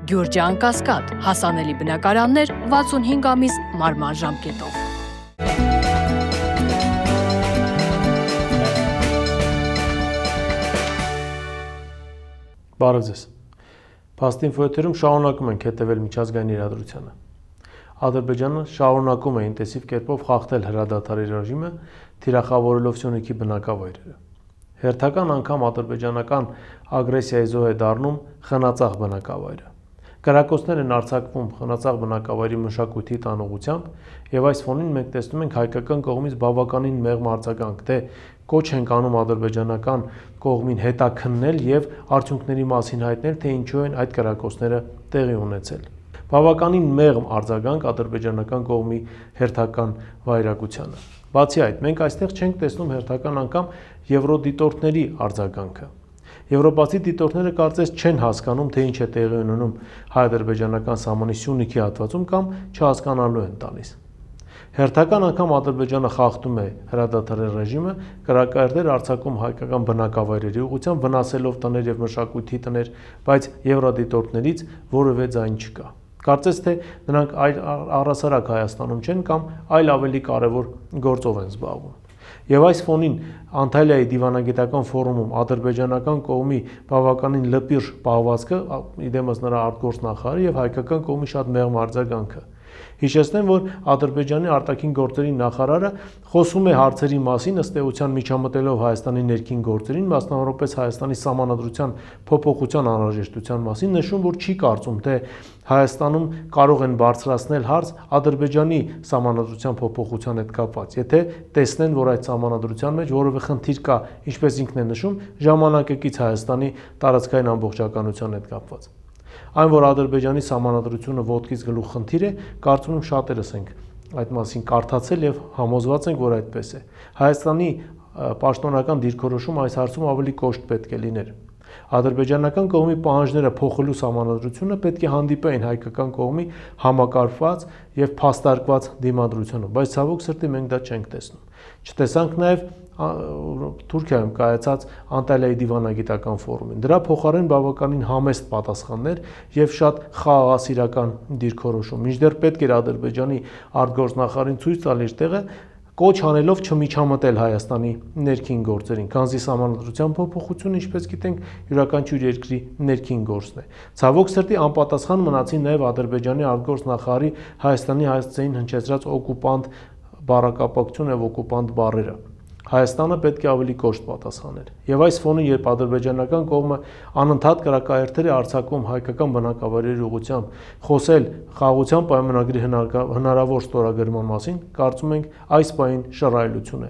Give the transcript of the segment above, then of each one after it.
Գյուրջան Կասկադ, հասանելի բնակարաններ 65 ամիս մարման ժամկետով։ Բարև ձեզ։ Փաստինֆո եթերում շարունակում ենք հետևել միջազգային իրադրությանը։ Ադրբեջանը շարունակում է ինտենսիվ կերպով խախտել հրադադարի ռեժիմը, թիրախավորելով Սյունիքի բնակավայրերը։ Հերթական անգամ ադրբեջանական ագրեսիայի զոհ է դառնում Խնածաղ բնակավայրը։ Կրակոցներ են արձակվում Խնածաղ բնակավայրի մշակույթի տանողությամբ եւ այս ֆոնին մենք տեսնում ենք հայկական կողմից բավականին մեղմ արձագանք, թե կոչ ենք անում ադրբեջանական կողմին հետաքննել եւ արդյունքների մասին հայտնել, թե ինչու են այդ կրակոցները տեղի ունեցել։ Բավականին մեղմ արձագանք ադրբեջանական կողմի հերթական վայրագությանը։ Բացի այդ, մենք այստեղ չենք տեսնում հերթական անգամ եվրոդիտորդների արձագանքը։ Եվրոպացի դիտորդները կարծես չեն հասկանում, թե ինչ է տեղի ունենում հայ-ադրբեջանական սահմանի Սյունիքի հատվածում կամ չհասկանալու են տալիս։ Հերթական անգամ Ադրբեջանը խախտում է հրադադարի ռեժիմը, կրակարդեր արձակում հայկական բնակավայրերի ուղղությամբ, վնասելով տներ եւ մշակույթի տներ, բայց եվրոդիտորդներից որևէ ձայն չկա։ Կարծես թե նրանք առհասարակ Հայաստանում չեն կամ այլ ավելի կարևոր գործով են զբաղվում։ Եվ այս ֆոնին Անտալիայի դիվանագիտական ֆորումում ադրբեջանական կողմի բավականին լպիրշ պահվածքը, իդեմս նրա արտգործնախարարը եւ հայկական կողմի շատ մեղմ արձագանքը։ Հիշեցնեմ, որ Ադրբեջանի արտաքին գործերի նախարարը խոսում է հարցերի մասին, ըստ էության միջամտելով Հայաստանի ներքին գործերին, մասնավորապես Հայաստանի սահմանադրության փոփոխության անհրաժեշտության մասին, նշում, որ չի կարծում, թե Հայաստանում կարող են բարձրացնել հարց Ադրբեջանի սահմանադրության փոփոխության հետ կապված, եթե տեսնեն, որ այդ սահմանադրության մեջ որևէ խնդիր կա, ինչպես ինքն է նշում, ժամանակակից Հայաստանի տարածքային ամբողջականության հետ կապված։ Այն, որ Ադրբեջանի սահմանադրությունը ոտքից գլուխ խնդիր է, կարծում եմ շատերս ենք այդ մասին կարդացել եւ համոզված ենք, որ այդպես է։ Հայաստանի պաշտոնական դիրքորոշումը այս հարցում ավելի կոշտ պետք է լիներ։ Ադրբեջանական կողմի պահանջները փոխելու սահմանադրությունը պետք է հանդիպեին հայկական կողմի համակարգված եւ փաստարկված դիմադրությունը, բայց ցավոք սրտի մենք դա չենք տեսնում։ Չտեսանք նաեւ Թուրքիայում կայացած Անտալիայի դիվանագիտական ֆորումին։ Դրա փոխարեն բավականին համեստ պատասխաններ եւ շատ խաղաղասիրական դիրքորոշում։ Մինչդեռ պետք էր Ադրբեջանի արտգործնախարարին ցույց տալ իր տեղը, կոչ անելով չմիջամտել Հայաստանի ներքին գործերին, քանզի սահմանադրության փոփոխությունը, ինչպես գիտենք, յուրաքանչյուր երկրի ներքին գործն է։ Ցավոք սրտի անպատասխան մնացին նաեւ Ադրբեջանի արտգործնախարարի Հայաստանի հասցեին հնչեցրած օկուպանտ բառակապակցություն եւ օկուպանտ բառերը։ Հայաստանը պետք է ավելի կոշտ պատասխաներ։ Եվ այս ֆոնին, երբ ադրբեջանական կողմը անընդհատ կրակայերթեր է արձակում հայկական բնակավայրերի ուղղությամբ, խոսել խաղաղության պայմանագրի հնարավոր ստորագրման մասին, կարծում ենք այս պահին շռայլություն է։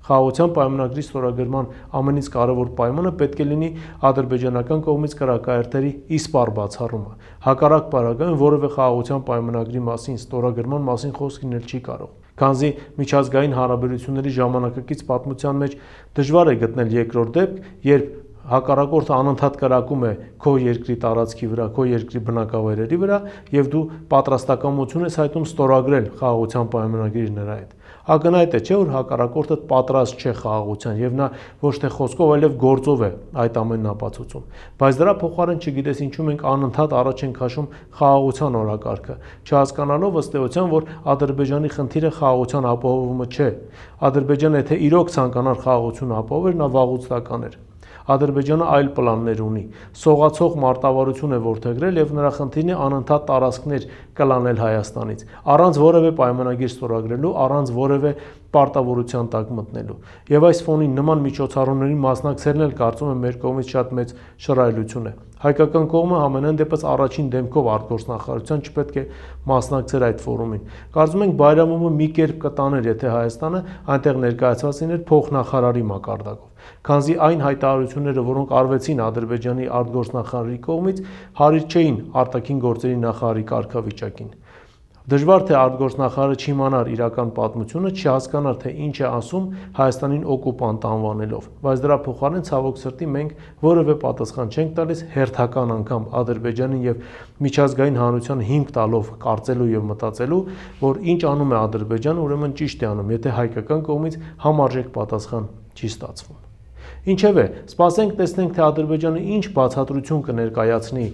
Խաղաղության պայմանագրի ստորագրման ամենից կարևոր պայմանը պետք է լինի ադրբեջանական կողմից կրակայերթերի իսպառ բացառումը։ Հակառակ պարագայում որևէ խաղաղության պայմանագրի մասին ստորագրման մասին խոսք լինել չի կարող։ Քանզի միջազգային հարաբերությունների ժամանակակից պատմության մեջ դժվար է գտնել երկրորդ դեպք, երբ հակառակորդը անընդհատ կրակում է քո երկրի տարածքի վրա, քո երկրի բնակավայրերի վրա, եւ դու պատրաստակամություն ես հայտնում ստորագրել խաղաղության պայմանագրի նրա հետ։ Ակնհայտ է, չէ՞ որ հակառակորդը պատրաստ չէ խաղաղության եւ նա ոչ թե խոսքով, այլև գործով է այդ ամենն ապացուցում։ Բայց դրա փոխարեն չգիտես ինչու մենք անընդհատ առաջ ենք քաշում խաղաղության օրակարգը, չհասկանալով ըստ էության, որ Ադրբեջանի խնդիրը խաղաղության ապահովումը չէ։ Ադրբեջանը եթե իրոք ցանկանար խաղաղություն ապահովել, նա վաղուց դա կաներ։ Ադրբեջանը այլ պլաններ ունի, սողացող մարտավարություն է որդեգրել եւ նրա խնդիրն է անընդհատ տարածքներ կլանել Հայաստանից, առանց որևէ պայմանագիր ստորագրելու, առանց որևէ պարտավորության տակ մտնելու։ Եվ այս ֆոնին նման միջոցառումների մասնակցելն էլ կարծում եմ մեր կողմից շատ մեծ շռայլություն է։ Հայկական կողմը համենայն դեպս առաջին դեմքով արտգործնախարարության չպետք է մասնակցեր այդ ֆորումին։ Կարծում ենք Բայրամովը մի կերպ կտաներ, եթե Հայաստանը այնտեղ ներկայացված լիներ փոխնախարարի մակարդակով, քանզի այն հայտարարությունները, որոնք արվեցին Ադրբեջանի արտգործնախարարի կողմից, հարիր չէին արտաքին գործերի նախարարի կարգավիճակին։ Դժվար թե արտգործնախարարը չիմանար իրական պատմությունը, չհասկանար, թե ինչ է ասում Հայաստանին օկուպանտ անվանելով, բայց դրա փոխարեն ցավոք սրտի մենք որևէ պատասխան չենք տալիս հերթական անգամ Ադրբեջանին եւ միջազգային հանրությանը հիմք տալով կարծելու եւ մտածելու, որ ինչ անում է Ադրբեջանը, ուրեմն ճիշտ է անում, եթե հայկական կողմից համարժեք պատասխան չի ստացվում։ Ինչևէ, սպասենք տեսնենք, թե Ադրբեջանը ինչ բացատրություն կներկայացնի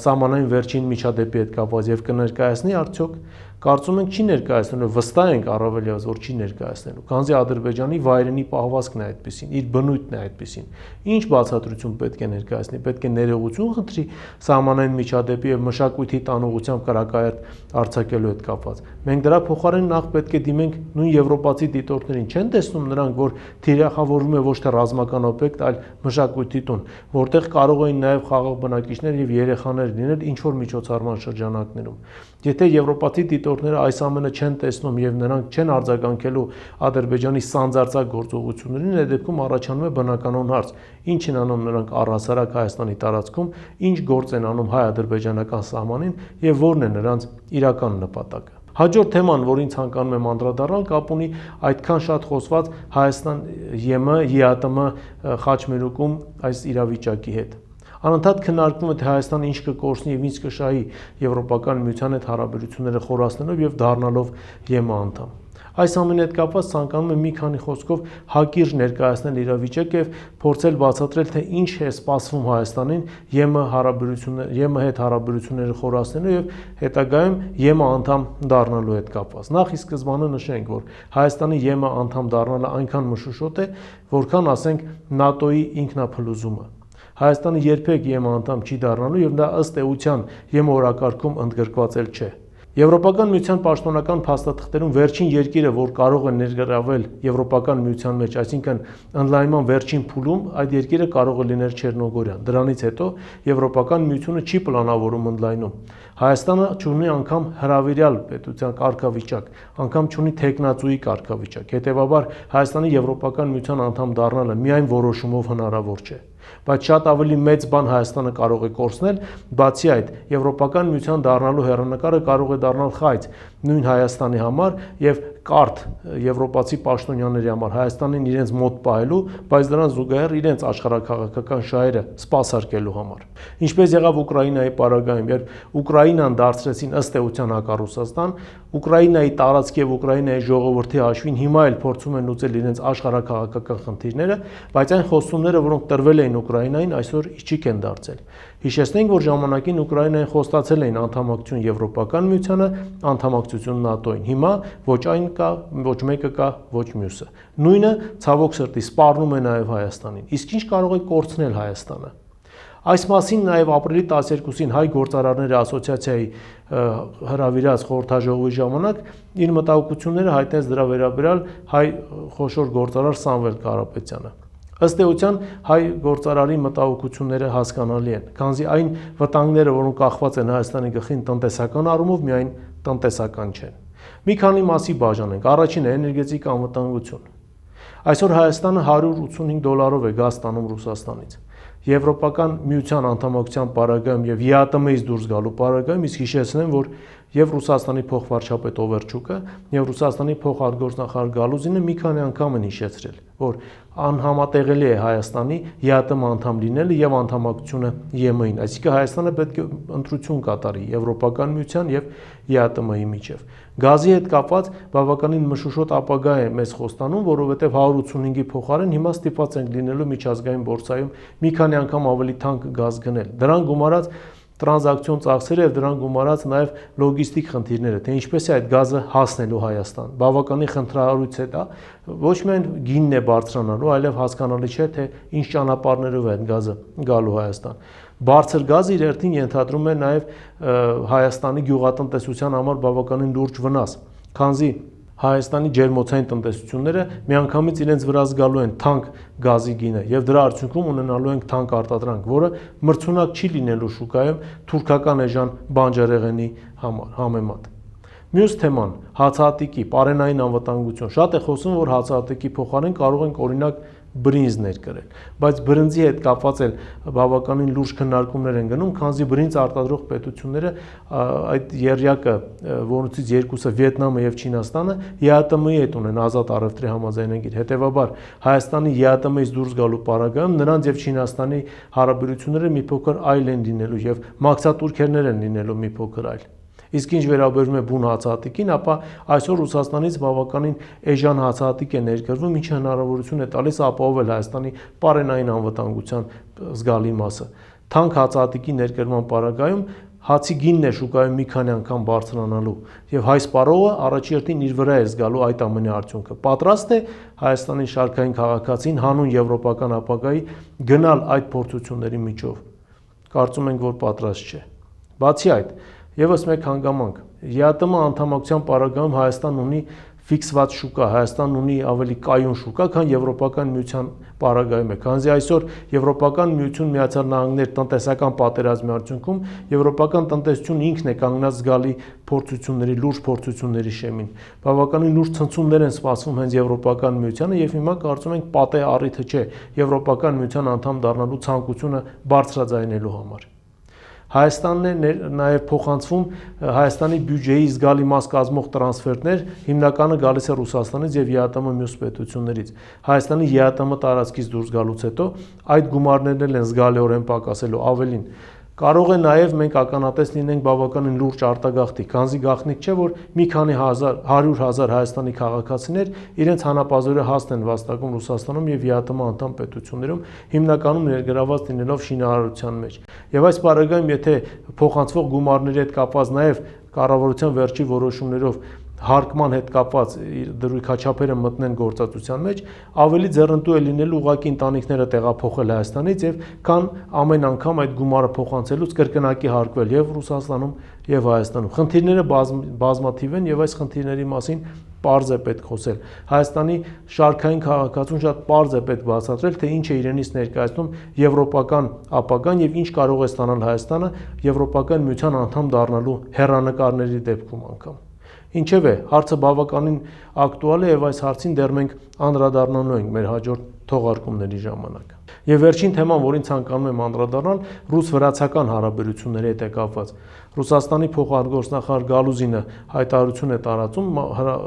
սահմանային վերջին միջադեպի հետ կապված եւ կներկայացնի արդյոք։ Կարծում ենք չի ներկայացնելու, վստահ ենք առավել եւս, որ չի ներկայացնելու։ Քանզի Ադրբեջանի վայրենի պահվածքն է այդպեսին, իր բնույթն է այդպեսին։ Ինչ բացատրություն պետք է ներկայացնի, պետք է ներողություն խնդրի սահմանային միջադեպի եւ մշակույթի տանողությամբ կրակայարդ արձակելու հետ կապված։ Մենք դրա փոխարեն նախ պետք է դիմենք նույն եվրոպացի դիտորդներին, չեն տեսնում նրանք, որ թիրախավորվում է ոչ թե ռազմական օբյեկտ, այլ մշակույթի տուն, որտեղ կարող էին նաեւ խաղաղ բնակիչներ եւ երեխաներ լինել ինչ որ միջոցառման շրջանակներում։ Եթե եվրոպացի դիտորդները այս ամենը չեն տեսնում եւ նրանք չեն արձագանքելու Ադրբեջանի սանձարձակ գործողություններին, այդ դեպքում առաջանում է բնականon հարց. ինչ են անում նրանք առհասարակ Հայաստանի տարածքում, ինչ գործ են անում հայ-ադրբեջանական սահմանին եւ որն է նրանց իրական նպատակը։ Հաջորդ թեման, որին ցանկանում եմ անդրադառնալ, կապ ունի այդքան շատ խոսված Հայաստան-ԵՄ-ԵԱՏՄ խաչմերուկում այս իրավիճակի հետ։ Անընդհատ քննարկվում է, թե Հայաստանը ինչ կկորցնի եւ ինչ կշահի Եվրոպական միության հետ հարաբերությունները խորացնելով եւ դառնալով ԵՄ անդամ։ Այս ամենի հետ կապված ցանկանում եմ մի քանի խոսքով հակիրճ ներկայացնել իրավիճակը եւ փորձել բացատրել, թե ինչ է սպասվում Հայաստանին ԵՄ հետ հարաբերությունները խորացնելու եւ հետագայում ԵՄ անդամ դառնալու հետ կապված։ Նախ ի սկզբանե նշենք, որ Հայաստանի ԵՄ անդամ դառնալը այնքան մշուշոտ է, որքան ասենք ՆԱՏՕ-ի ինքնափլուզումը։ Հայաստանը երբեք ԵՄ անդամ չի դառնալու եւ դա ըստ էության ԵՄ օրակարգում ընդգրկված չէ։ Եվրոպական միության պաշտոնական փաստաթղթերում վերջին երկիրը, որ կարող է ներգրավել Եվրոպական միության մեջ, այսինքն ընդլայնման վերջին փուլում, այդ երկիրը կարող է լինել Չեռնոգորիան։ Դրանից հետո Եվրոպական միությունը չի պլանավորում ընդլայնում։ Հայաստանը չունի անգամ հրավիրյալ պետության կարգավիճակ, անգամ չունի թեկնածուի կարգավիճակ։ Հետևաբար Հայաստանի Եվրոպական միության անդամ դառնալը միայն որոշումով հնարավոր չէ։ Բայց շատ ավելի մեծ բան Հայաստանը կարող է կորցնել, բացի այդ, Եվրոպական միության դառնալու հեռանկարը կարող է դառնալ խայծ նույն Հայաստանի համար եւ կարթ եվրոպացի պաշտոնյաների համար Հայաստանին իրենց մոտ պահելու, բայց դրան զուգահեռ իրենց աշխարհաքաղաքական շահերը սպասարկելու համար։ Ինչպես եղավ Ուկրաինայի պարագայում, երբ Ուկրաինան դարձրեցին ըստ էության հակառուսաստան, Ուկրաինայի տարածքի եւ Ուկրաինայի ժողովրդի հաշվին հիմա էլ փորձում են լուծել իրենց աշխարհաքաղաքական խնդիրները, բայց այն խոստումները, որոնք տրվել էին Ուկրաինային, այսօր իջիկ են դարձել։ Հիշեցնենք, որ ժամանակին Ուկրաինային խոստացել էին անդամակցություն Եվրոպական միությանը, անդամակցություն ՆԱՏՕ-ին։ Հիմա ոչ այն կա, ոչ մեկը կա, ոչ մյուսը։ Նույնը ցավոք սրտի սպառնում է նաև Հայաստանին։ Իսկ ինչ կարող է կորցնել Հայաստանը։ Այս մասին նաև ապրիլի 12-ին Հայ գործարարների ասոցիացիայի հրավիրած խորհրդաժողովի ժամանակ իր մտահոգությունները հայտնեց դրա վերաբերյալ հայ խոշոր գործարար Սամվել Կարապետյանը։ Ըստ էության հայ գործարարի մտահոգությունները հասկանալի են, քանզի այն վտանգները, որոնք կախված են Հայաստանի գլխին տնտեսական առումով, միայն տնտեսական չեն։ Մի քանի մասի բաժանենք։ Առաջինը էներգետիկ անվտանգություն։ Այսօր Հայաստանը $185 է գազ ստանում Ռուսաստանից։ Եվրոպական միության անդամակցության պարագայում եւ ԵԱՏՄ-ից դուրս գալու պարագայում իսկ հիշեցնեմ, որ եւ Ռուսաստանի փոխվարչապետ Օվերչուկը եւ Ռուսաստանի փոխարտգործնախարար Գալուզինը մի քանի անգամ են հիշեցրել, որ անհամատեղելի է Հայաստանի ԵԱՏՄ անդամ լինելը եւ անդամակցությունը ԵՄ-ին, այսինքն Հայաստանը պետք է ընտրություն կատարի Եվրոպական միության եւ ԵԱՏՄ-ի միջեւ։ Գազի հետ կապված բավականին մշուշոտ ապագա է մեզ խոստանում, որովհետեւ 185-ի փոխարեն հիմա ստիպված ենք լինելու միջազգային բորսայում մի քանի անգամ ավելի թանկ գազ գնել։ Դրան գումարած տրանզակցիոն ծախսերը եւ դրան գումարած նաեւ լոգիստիկ խնդիրները, թե ինչպես է այդ գազը հասնելու Հայաստան։ Բավականին խնդրահարույց է դա, ոչ միայն գինն է բարձրանալու, այլև հասկանալի չէ, թե ինչ ճանապարհներով է այդ գազը գալու Հայաստան։ Բարձր գազը իր հերթին ենթադրում է նաեւ Հայաստանի գյուղատնտեսության համար բավականին լուրջ վնաս, քանզի Հայաստանի ջերմոցային տնտեսությունները միանգամից իրենց վրա զգալու են թանկ գազի գինը եւ դրա արդյունքում ունենալու են թանկ արտադրանք, որը մրցունակ չի լինելու շուկայում թուրքական էժան բանջարեղենի համեմատ։ Մյուս թեման հացահատիկի, պարենային անվտանգություն։ Շատ է խոսում, որ հացահատիկի փոխարեն կարող ենք օրինակ բրինձ ներկրել, բայց բրինձի հետ կապված էլ բավականին լուրջ քննարկումներ են գնում, քանզի բրինձ արտադրող պետությունները այդ եռյակը, որոնցից երկուսը Վիետնամը եւ Չինաստանը ԵԱՏՄ-ի հետ ունեն ազատ առևտրի համաձայնագիր։ Հետևաբար Հայաստանի ԵԱՏՄ-ից դուրս գալու պարագայում նրանց եւ Չինաստանի հարաբերությունները մի փոքր այլ են լինելու եւ մաքսատուրքերներ են լինելու մի փոքր այլ։ Իսկ ինչ վերաբերում է բուն հացահատիկին, ապա այսօր Ռուսաստանից բավականին էժան հացահատիկ է ներկրվում, ինչը հնարավորություն է տալիս ապահովել Հայաստանի պարենային անվտանգության զգալի մասը։ Թանկ հացահատիկի ներկրման պարագայում հացի գինն է շուկայում մի քանի անգամ բարձրանալու եւ հայ սպառողը առաջերտին իր վրա է զգալու այդ ամենի արդյունքը։ Պատրաստ է Հայաստանի շարքային քաղաքացին հանուն եվրոպական ապագայի գնալ այդ փորձությունների միջով։ Կարծում ենք, որ պատրաստ չէ։ Բացի այդ, եւս մեկ հանգամանք, ԵԱՏՄ անդամակցության պարագայում Հայաստան ունի ֆիքսված շուկա, Հայաստանն ունի ավելի կայուն շուկա, քան Եվրոպական միության պարագայում է, քանզի այսօր Եվրոպական միություն Միացյալ Նահանգներ տնտեսական պատերազմի արդյունքում եվրոպական տնտեսությունն ինքն է կանգնած զգալի փորձությունների, լուրջ փորձությունների շեմին։ Բավականին լուրջ ցնցումներ են սպասվում հենց Եվրոպական միությանը եւ հիմա կարծում ենք պատե առիթը չէ Եվրոպական միության անդամ դառնալու ցանկությունը բարձրաձայնելու համար։ Հայաստանն է նաև փոխանցվում Հայաստանի բյուջեի զգալի մաս կազմող տրանսֆերտներ, հիմնականը գալիս է Ռուսաստանից եւ ԵԱՏՄ մյուս պետություններից։ Հայաստանի ԵԱՏՄ տարածքից դուրս գալուց հետո այդ գումարներն են զգալիորեն պակասելու, ավելին։ Կարող է նաև մենք ականատես լինենք բավականին լուրջ արտագաղթի, քանզի գաղտնիք չէ, որ մի քանի 100,000 Հայաստանի քաղաքացիներ իրենց հանապազորը հաստ են վաստակում Ռուսաստանում եւ ԵԱՏՄ անդամ պետություններում, հիմնականում ներգրաված լինելով շինարարության մեջ։ Եվ այս պարագայում, եթե փոխանցվող գումարների հետ կապված նաև կառավարության վերջի որոշումներով հարկման հետ կապված դրույքաչափերը մտնեն գործածության մեջ, ավելի ձեռնտու է լինելու ուղղակի ընտանիքները տեղափոխել Հայաստանից եւ քան ամեն անգամ այդ գումարը փոխանցելուց կրկնակի հարկվել եւ Ռուսաստանում եւ Հայաստանում։ Խնդիրները բազմաթիվ են եւ այս խնդիրների մասին պարզ է պետք խոսել։ Հայաստանի շարքային քաղաքացուն շատ պարզ է պետք բացատրել, թե ինչ է իրենից ներկայացնում եվրոպական ապագան եւ ինչ կարող է ստանալ Հայաստանը Եվրոպական միության անդամ դառնալու հեռանկարների դեպքում անգամ։ Ինչևէ, հարցը բավականին ակտուալ է եւ այս հարցին դեռ մենք անդրադառնալու ենք մեր հաջորդ թողարկումների ժամանակ։ Եվ վերջին թեման, որին ցանկանում եմ անդրադառնալ, ռուս-վրացական հարաբերությունների հետ է կապված։ Ռուսաստանի փոխարտգործնախարար Գալուզինը հայտարարություն է տարածում,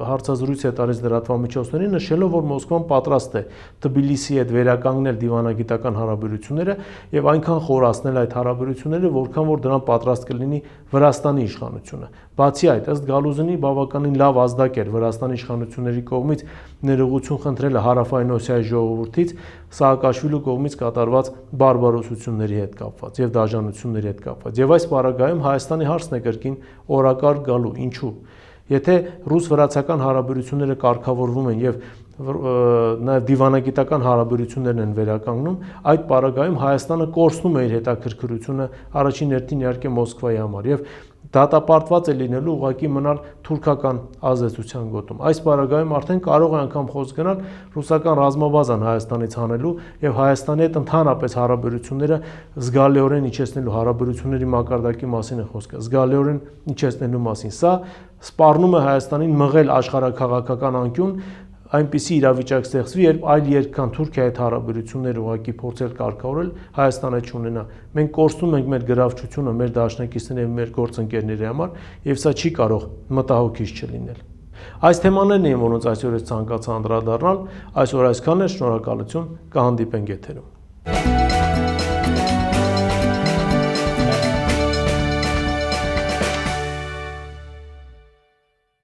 հարցազրույց է տալիս լրատվամիջոցներին, նշելով, որ Մոսկվան պատրաստ է Թբիլիսիի հետ վերականգնել դիվանագիտական հարաբերությունները եւ այնքան խորացնել այդ հարաբերությունները, որքան որ դրան պատրաստ կլինի Վրաստանի իշխանությունը։ Բացի այդ, ըստ Գալուզինի բավականին լավ ազդակ էր Վրաստանի իշխանությունների կողմից ներողություն խնդրելը Հարավային Օսիայի ժողովրդից Սաակաշվիլու կողմից կատարված բարբարոսությունների հետ կապված եւ դաժանությունների հետ կապված։ Եվ այս պարագայում Հայաստանի հարցն է կրկին օրակարգ գալու։ Ինչու՞։ Եթե ռուս-վրացական հարաբերությունները կարգավորվում են եւ նաև դիվանագիտական հարաբերություններն են վերականգնում, այդ պարագայում Հայաստանը կորցնում է իր հետաքրքրությունը առաջին հերթին իհարկե Մոսկվայի համար եւ դատապարտված է լինելու ուղղակի մնալ թուրքական ազդեցության գոտում։ Այս պարագայում արդեն կարող է անգամ խոսք գնալ ռուսական ռազմաբազան Հայաստանից հանելու եւ Հայաստանի հետ ընդհանրապես հարաբերությունները զգալիորեն իջեցնելու, հարաբերությունների մակարդակի մասին է խոսքը, զգալիորեն իջեցնելու մասին։ Սա սպառնում է Հայաստանին մղել աշխարհաքաղաքական անկյուն, այնպիսի իրավիճակ ստեղծվի, երբ այլ երկ քան Թուրքիայի հետ հարաբերություններ ուղղակի փորձել կարգավորել Հայաստանը չունենա։ Մենք կորցնում ենք մեր գրավչությունը, մեր դաշնակիցների եւ մեր գործընկերների համար, եւ սա չի կարող մտահոգիչ չլինել։ Այս թեմաներն էին, որոնց այսօր ես ցանկացա անդրադառնալ, այսօր այսքանն է, շնորհակալություն, կհանդիպենք եթերում։